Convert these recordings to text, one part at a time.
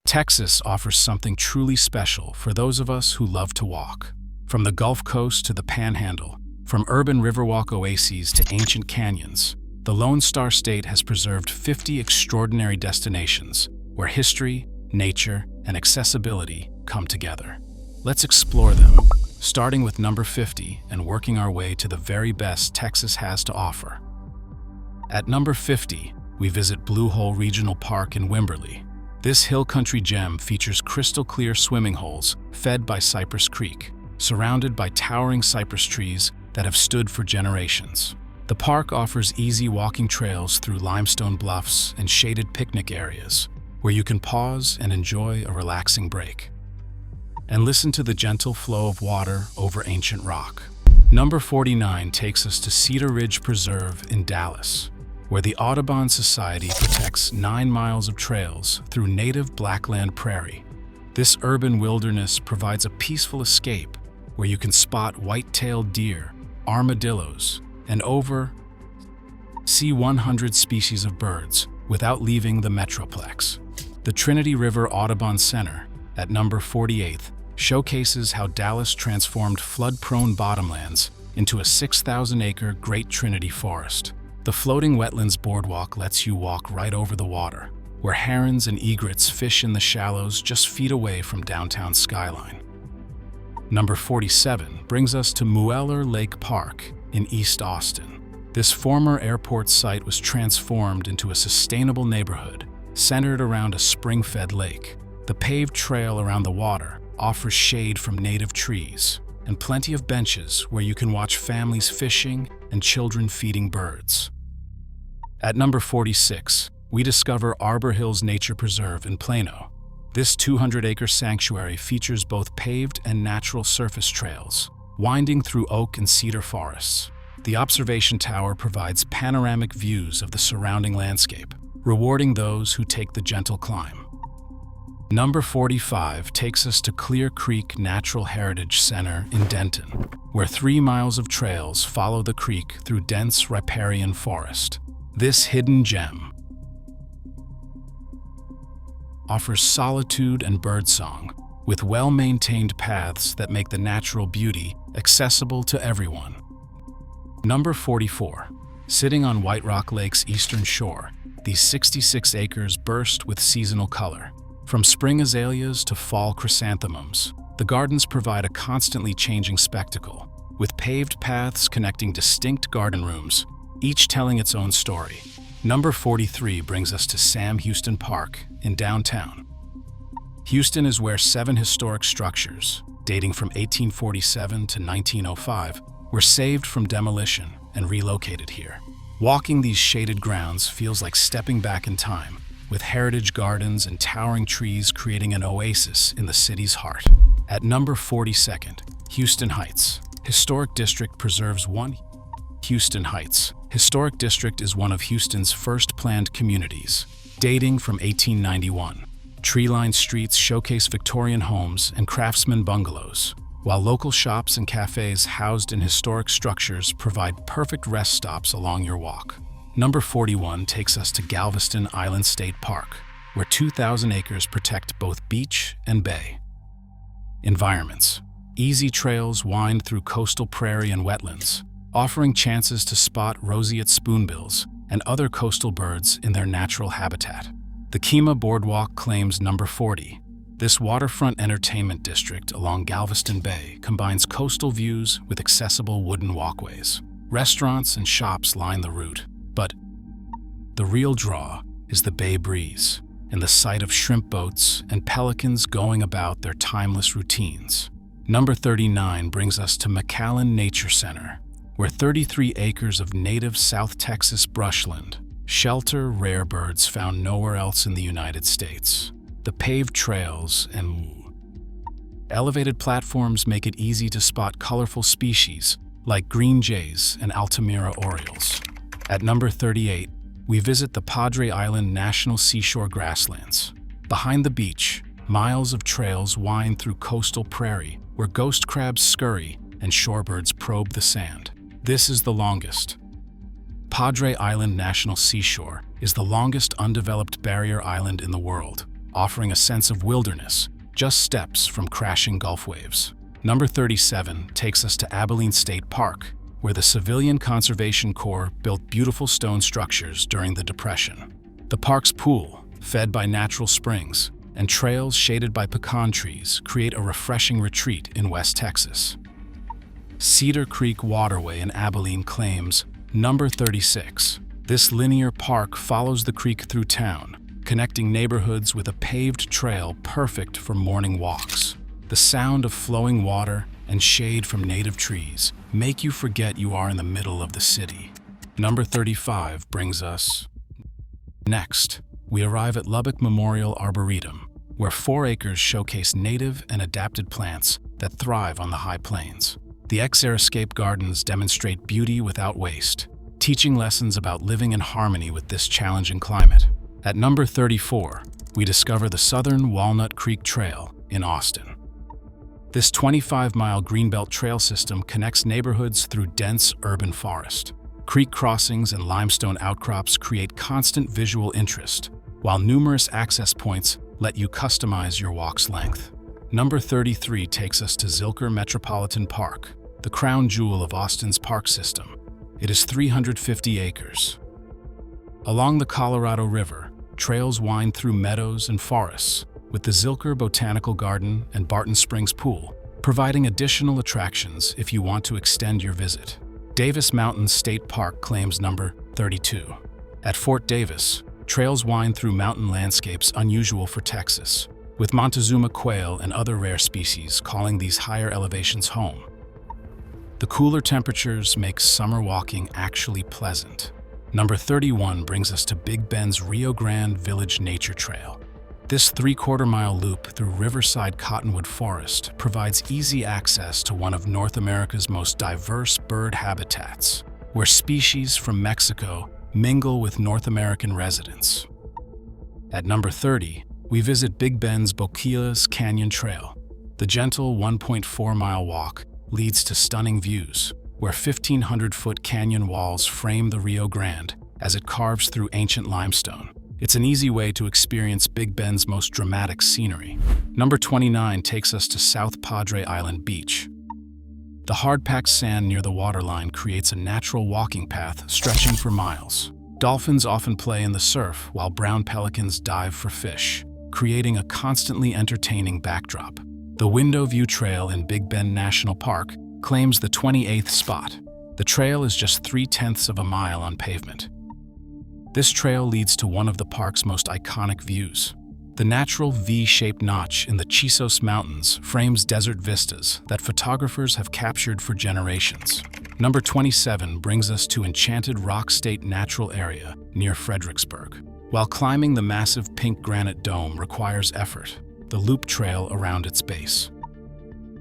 Texas offers something truly special for those of us who love to walk. From the Gulf Coast to the Panhandle, from urban riverwalk oases to ancient canyons, the Lone Star State has preserved 50 extraordinary destinations where history, nature, and accessibility come together. Let's explore them, starting with number 50 and working our way to the very best Texas has to offer. At number 50, we visit Blue Hole Regional Park in Wimberley. This hill country gem features crystal-clear swimming holes fed by Cypress Creek, surrounded by towering cypress trees that have stood for generations. The park offers easy walking trails through limestone bluffs and shaded picnic areas, where you can pause and enjoy a relaxing break. And listen to the gentle flow of water over ancient rock. Number 49 takes us to Cedar Ridge Preserve in Dallas, where the Audubon Society protects 9 miles of trails through native blackland prairie. This urban wilderness provides a peaceful escape where you can spot white-tailed deer, armadillos, and over 100 species of birds without leaving the metroplex. The Trinity River Audubon Center, at number 48, showcases how Dallas transformed flood-prone bottomlands into a 6,000-acre Great Trinity Forest. The floating wetlands boardwalk lets you walk right over the water, where herons and egrets fish in the shallows just feet away from downtown skyline. Number 47 brings us to Mueller Lake Park in East Austin. This former airport site was transformed into a sustainable neighborhood centered around a spring-fed lake. The paved trail around the water offers shade from native trees and plenty of benches where you can watch families fishing and children feeding birds. At number 46, we discover Arbor Hills Nature Preserve in Plano. This 200-acre sanctuary features both paved and natural surface trails, winding through oak and cedar forests. The observation tower provides panoramic views of the surrounding landscape, rewarding those who take the gentle climb. Number 45 takes us to Clear Creek Natural Heritage Center in Denton, where 3 miles of trails follow the creek through dense riparian forest. This hidden gem offers solitude and birdsong, with well-maintained paths that make the natural beauty accessible to everyone. Number 44. Sitting on White Rock Lake's eastern shore, these 66 acres burst with seasonal color. From spring azaleas to fall chrysanthemums, the gardens provide a constantly changing spectacle, with paved paths connecting distinct garden rooms, each telling its own story. Number 43 brings us to Sam Houston Park in downtown. Houston is where 7 historic structures, dating from 1847 to 1905, were saved from demolition and relocated here. Walking these shaded grounds feels like stepping back in time, with heritage gardens and towering trees creating an oasis in the city's heart. At number 42nd, Houston Heights. Historic District preserves one. Houston Heights Historic District is one of Houston's first planned communities, dating from 1891. Tree-lined streets showcase Victorian homes and craftsman bungalows, while local shops and cafes housed in historic structures provide perfect rest stops along your walk. Number 41 takes us to Galveston Island State Park, where 2,000 acres protect both beach and bay. Environments. Easy trails wind through coastal prairie and wetlands, offering chances to spot roseate spoonbills and other coastal birds in their natural habitat. The Kemah Boardwalk claims number 40. This waterfront entertainment district along Galveston Bay combines coastal views with accessible wooden walkways. Restaurants and shops line the route, but the real draw is the bay breeze and the sight of shrimp boats and pelicans going about their timeless routines. Number 39 brings us to McAllen Nature Center, where 33 acres of native South Texas brushland shelter rare birds found nowhere else in the United States. The paved trails and elevated platforms make it easy to spot colorful species like green jays and Altamira orioles. At number 38, we visit the Padre Island National Seashore Grasslands. Behind the beach, miles of trails wind through coastal prairie where ghost crabs scurry and shorebirds probe the sand. This is the longest. Padre Island National Seashore is the longest undeveloped barrier island in the world, offering a sense of wilderness, just steps from crashing Gulf waves. Number 37 takes us to Abilene State Park, where the Civilian Conservation Corps built beautiful stone structures during the Depression. The park's pool, fed by natural springs, and trails shaded by pecan trees create a refreshing retreat in West Texas. Cedar Creek Waterway in Abilene claims number 36. This linear park follows the creek through town, connecting neighborhoods with a paved trail perfect for morning walks. The sound of flowing water and shade from native trees make you forget you are in the middle of the city. Number 35 brings us. Next, we arrive at Lubbock Memorial Arboretum, where 4 acres showcase native and adapted plants that thrive on the high plains. The xeriscape gardens demonstrate beauty without waste, teaching lessons about living in harmony with this challenging climate. At number 34, we discover the Southern Walnut Creek Trail in Austin. This 25-mile greenbelt trail system connects neighborhoods through dense urban forest. Creek crossings and limestone outcrops create constant visual interest, while numerous access points let you customize your walk's length. Number 33 takes us to Zilker Metropolitan Park, the crown jewel of Austin's park system. It is 350 acres. Along the Colorado River, trails wind through meadows and forests, with the Zilker Botanical Garden and Barton Springs Pool, providing additional attractions if you want to extend your visit. Davis Mountain State Park claims number 32. At Fort Davis, trails wind through mountain landscapes unusual for Texas, with Montezuma quail and other rare species calling these higher elevations home. The cooler temperatures make summer walking actually pleasant. Number 31 brings us to Big Bend's Rio Grande Village Nature Trail. This 3/4-mile loop through Riverside Cottonwood Forest provides easy access to one of North America's most diverse bird habitats, where species from Mexico mingle with North American residents. At number 30, we visit Big Bend's Boquillas Canyon Trail. The gentle 1.4-mile walk leads to stunning views, where 1,500-foot canyon walls frame the Rio Grande as it carves through ancient limestone. It's an easy way to experience Big Bend's most dramatic scenery. Number 29 takes us to South Padre Island Beach. The hard-packed sand near the waterline creates a natural walking path stretching for miles. Dolphins often play in the surf while brown pelicans dive for fish, creating a constantly entertaining backdrop. The Window View Trail in Big Bend National Park claims the 28th spot. The trail is just 3/10 of a mile on pavement. This trail leads to one of the park's most iconic views. The natural V-shaped notch in the Chisos Mountains frames desert vistas that photographers have captured for generations. Number 27 brings us to Enchanted Rock State Natural Area near Fredericksburg. While climbing the massive pink granite dome requires effort, the loop trail around its base.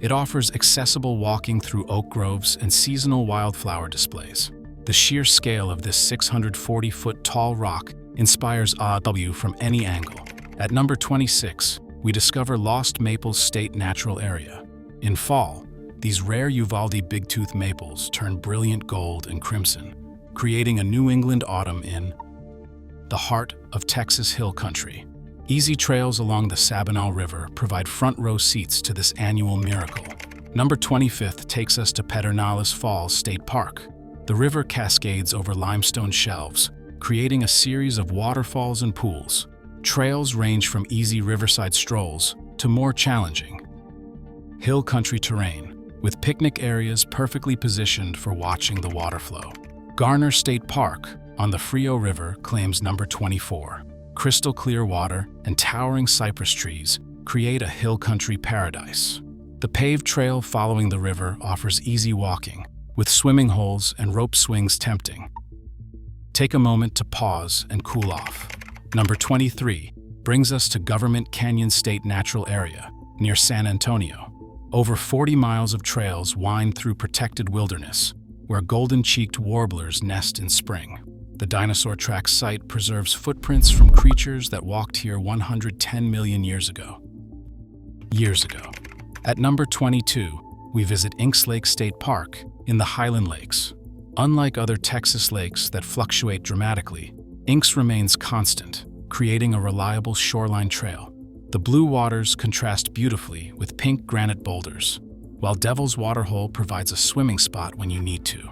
It offers accessible walking through oak groves and seasonal wildflower displays. The sheer scale of this 640-foot tall rock inspires awe from any angle. At number 26, we discover Lost Maples State Natural Area. In fall, these rare Uvalde bigtooth maples turn brilliant gold and crimson, creating a New England autumn in the heart of Texas hill country. Easy trails along the Sabinal River provide front-row seats to this annual miracle. Number 25 takes us to Pedernales Falls State Park. The river cascades over limestone shelves, creating a series of waterfalls and pools. Trails range from easy riverside strolls to more challenging hill country terrain, with picnic areas perfectly positioned for watching the water flow. Garner State Park on the Frio River claims number 24. Crystal clear water and towering cypress trees create a hill country paradise. The paved trail following the river offers easy walking, with swimming holes and rope swings tempting. Take a moment to pause and cool off. Number 23 brings us to Government Canyon State Natural Area near San Antonio. Over 40 miles of trails wind through protected wilderness, where golden-cheeked warblers nest in spring. The dinosaur track site preserves footprints from creatures that walked here 110 million years ago. At number 22, we visit Inks Lake State Park in the Highland Lakes. Unlike other Texas lakes that fluctuate dramatically, Inks remains constant, creating a reliable shoreline trail. The blue waters contrast beautifully with pink granite boulders, while Devil's Waterhole provides a swimming spot when you need to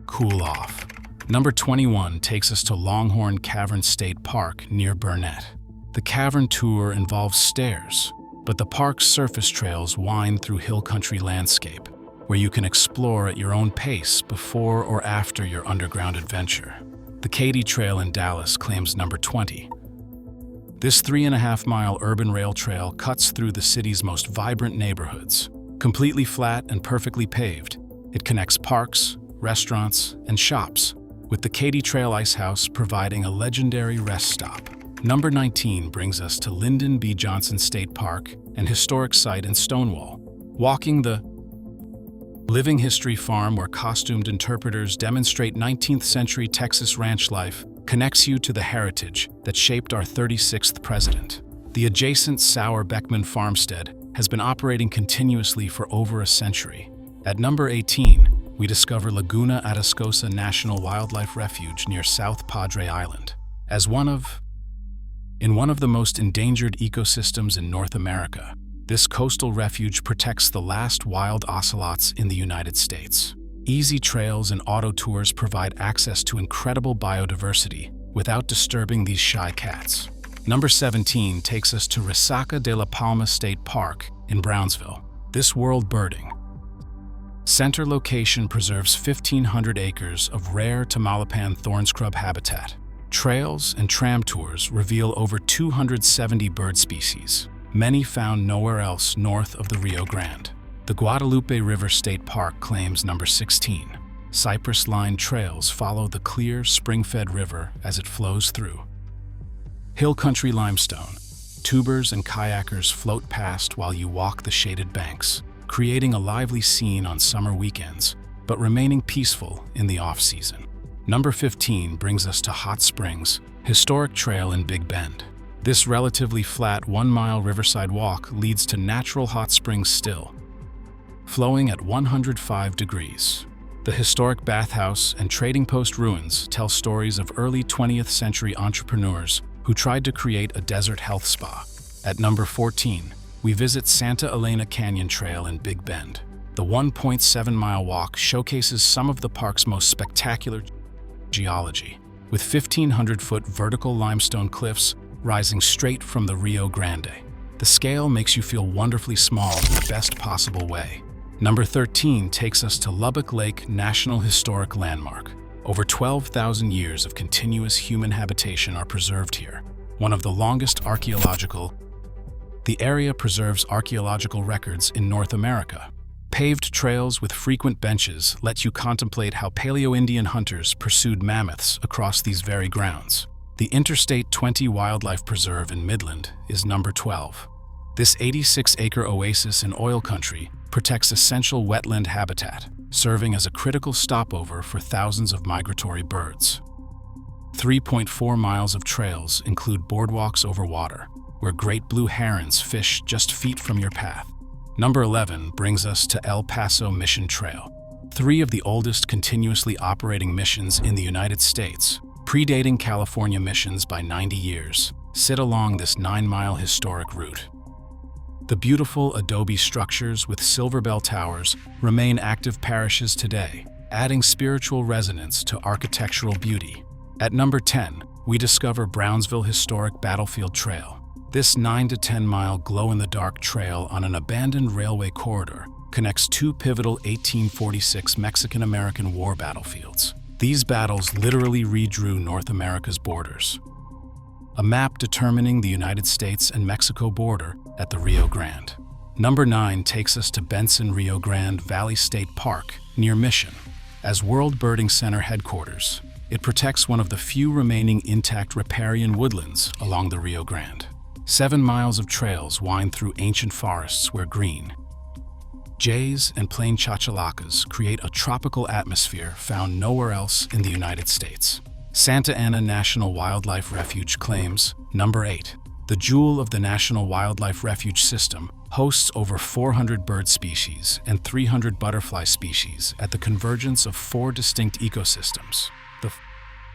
cool off. Number 21 takes us to Longhorn Cavern State Park near Burnett. The cavern tour involves stairs, but the park's surface trails wind through hill country landscape, where you can explore at your own pace before or after your underground adventure. The Katy Trail in Dallas claims number 20. This 3.5-mile urban rail trail cuts through the city's most vibrant neighborhoods. Completely flat and perfectly paved, it connects parks, restaurants, and shops, with the Katy Trail Ice House providing a legendary rest stop. Number 19 brings us to Lyndon B. Johnson State Park, an historic site in Stonewall. Walking the living history farm where costumed interpreters demonstrate 19th century Texas ranch life connects you to the heritage that shaped our 36th president. The adjacent Sauer Beckman farmstead has been operating continuously for over a century. At number 18, we discover Laguna Atascosa National Wildlife Refuge near South Padre Island. In one of the most endangered ecosystems in North America, this coastal refuge protects the last wild ocelots in the United States. Easy trails and auto tours provide access to incredible biodiversity without disturbing these shy cats. Number 17 takes us to Resaca de la Palma State Park in Brownsville. This world birding center location preserves 1,500 acres of rare Tamaulipan thorn scrub habitat. Trails and tram tours reveal over 270 bird species, many found nowhere else north of the Rio Grande. The Guadalupe River State Park claims number 16. Cypress-lined trails follow the clear, spring-fed river as it flows through. Hill country limestone, tubers and kayakers float past while you walk the shaded banks, creating a lively scene on summer weekends, but remaining peaceful in the off-season. Number 15 brings us to Hot Springs, historic trail in Big Bend. This relatively flat 1-mile riverside walk leads to natural hot springs still, flowing at 105 degrees. The historic bathhouse and trading post ruins tell stories of early 20th century entrepreneurs who tried to create a desert health spa. At number 14, we visit Santa Elena Canyon Trail in Big Bend. The 1.7-mile walk showcases some of the park's most spectacular geology, with 1,500-foot vertical limestone cliffs rising straight from the Rio Grande. The scale makes you feel wonderfully small in the best possible way. Number 13 takes us to Lubbock Lake National Historic Landmark. Over 12,000 years of continuous human habitation are preserved here. One of the longest the area preserves archaeological records in North America. Paved trails with frequent benches let you contemplate how Paleo-Indian hunters pursued mammoths across these very grounds. The Interstate 20 Wildlife Preserve in Midland is number 12. This 86-acre oasis in oil country protects essential wetland habitat, serving as a critical stopover for thousands of migratory birds. 3.4 miles of trails include boardwalks over water, where great blue herons fish just feet from your path. Number 11 brings us to El Paso Mission Trail. 3 of the oldest continuously operating missions in the United States, predating California missions by 90 years, sit along this 9-mile historic route. The beautiful adobe structures with silver bell towers remain active parishes today, adding spiritual resonance to architectural beauty. At number 10, we discover Brownsville Historic Battlefield Trail. This 9 to 10-mile glow-in-the-dark trail on an abandoned railway corridor connects 2 pivotal 1846 Mexican-American war battlefields. These battles literally redrew North America's borders. A map determining the United States and Mexico border at the Rio Grande. Number 9 takes us to Bentsen-Rio Grande Valley State Park near Mission. As World Birding Center headquarters, it protects one of the few remaining intact riparian woodlands along the Rio Grande. 7 miles of trails wind through ancient forests where green jays and plain chachalacas create a tropical atmosphere found nowhere else in the United States. Santa Ana National Wildlife Refuge claims number 8. The jewel of the National Wildlife Refuge system hosts over 400 bird species and 300 butterfly species at the convergence of 4 distinct ecosystems. The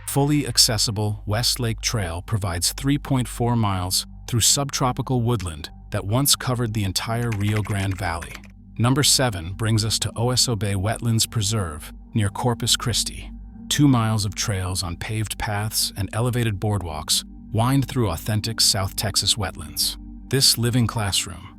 fully accessible West Lake Trail provides 3.4 miles through subtropical woodland that once covered the entire Rio Grande Valley. Number 7 brings us to Oso Bay Wetlands Preserve near Corpus Christi. 2 miles of trails on paved paths and elevated boardwalks wind through authentic South Texas wetlands. This living classroom.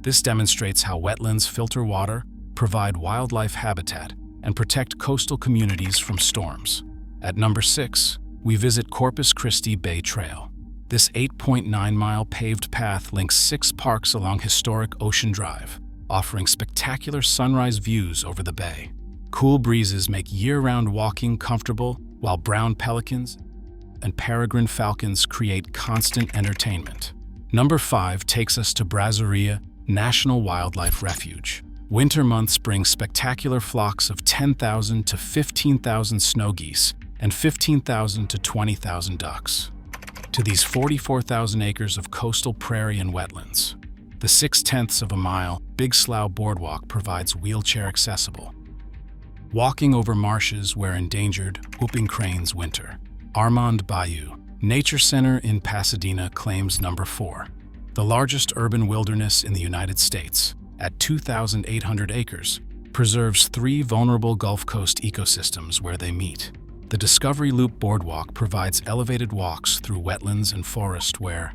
This demonstrates how wetlands filter water, provide wildlife habitat, and protect coastal communities from storms. At number 6, we visit Corpus Christi Bay Trail. This 8.9-mile paved path links 6 parks along historic Ocean Drive, offering spectacular sunrise views over the bay. Cool breezes make year-round walking comfortable, while brown pelicans and peregrine falcons create constant entertainment. Number 5 takes us to Brazoria National Wildlife Refuge. Winter months bring spectacular flocks of 10,000 to 15,000 snow geese and 15,000 to 20,000 ducks to these 44,000 acres of coastal prairie and wetlands. The 6/10 of a mile Big Slough Boardwalk provides wheelchair accessible. Walking over marshes where endangered whooping cranes winter. Armand Bayou Nature Center in Pasadena claims number 4, the largest urban wilderness in the United States, at 2,800 acres, preserves 3 vulnerable Gulf Coast ecosystems where they meet. The Discovery Loop Boardwalk provides elevated walks through wetlands and forest where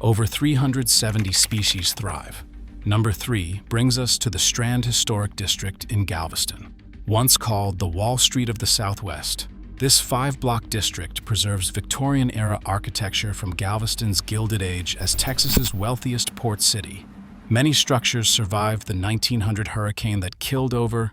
over 370 species thrive. Number 3 brings us to the Strand Historic District in Galveston. Once called the Wall Street of the Southwest, this 5-block district preserves Victorian-era architecture from Galveston's Gilded Age as Texas's wealthiest port city. Many structures survived the 1900 hurricane that killed over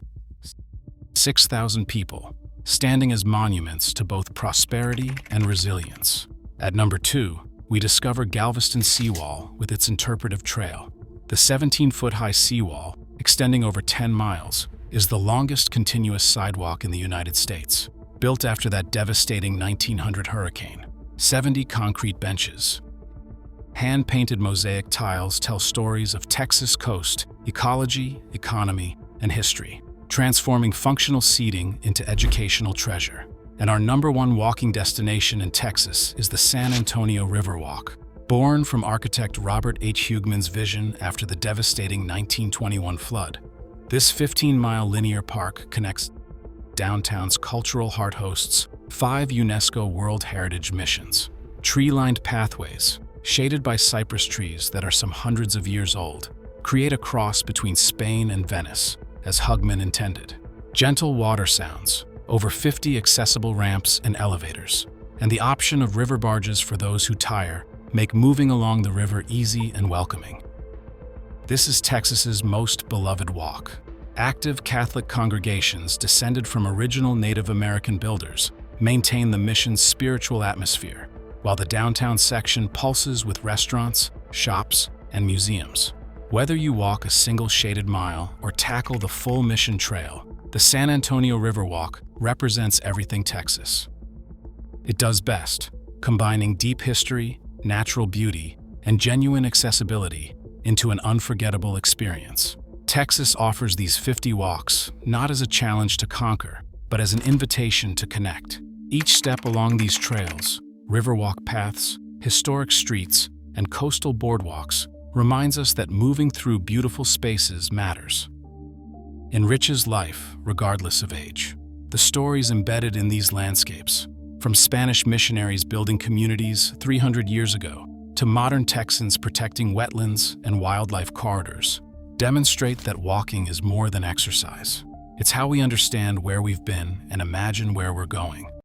6,000 people, standing as monuments to both prosperity and resilience. At number 2, we discover Galveston Seawall with its interpretive trail. The 17-foot-high seawall, extending over 10 miles, is the longest continuous sidewalk in the United States. Built after that devastating 1900 hurricane. 70 concrete benches. Hand-painted mosaic tiles tell stories of Texas coast, ecology, economy, and history, transforming functional seating into educational treasure. And our number 1 walking destination in Texas is the San Antonio Riverwalk. Born from architect Robert H. Hugman's vision after the devastating 1921 flood, this 15-mile linear park connects downtown's cultural heart, hosts 5 UNESCO World Heritage missions. Tree-lined pathways, shaded by cypress trees that are some hundreds of years old, create a cross between Spain and Venice, as Hugman intended. Gentle water sounds, over 50 accessible ramps and elevators, and the option of river barges for those who tire make moving along the river easy and welcoming. This is Texas's most beloved walk. Active Catholic congregations descended from original Native American builders maintain the mission's spiritual atmosphere, while the downtown section pulses with restaurants, shops, and museums. Whether you walk a single shaded mile or tackle the full mission trail, the San Antonio Riverwalk represents everything Texas. It does best, combining deep history, natural beauty, and genuine accessibility into an unforgettable experience. Texas offers these 50 walks not as a challenge to conquer, but as an invitation to connect. Each step along these trails, riverwalk paths, historic streets, and coastal boardwalks reminds us that moving through beautiful spaces matters. Enriches life regardless of age. The stories embedded in these landscapes, from Spanish missionaries building communities 300 years ago to modern Texans protecting wetlands and wildlife corridors, demonstrate that walking is more than exercise. It's how we understand where we've been and imagine where we're going.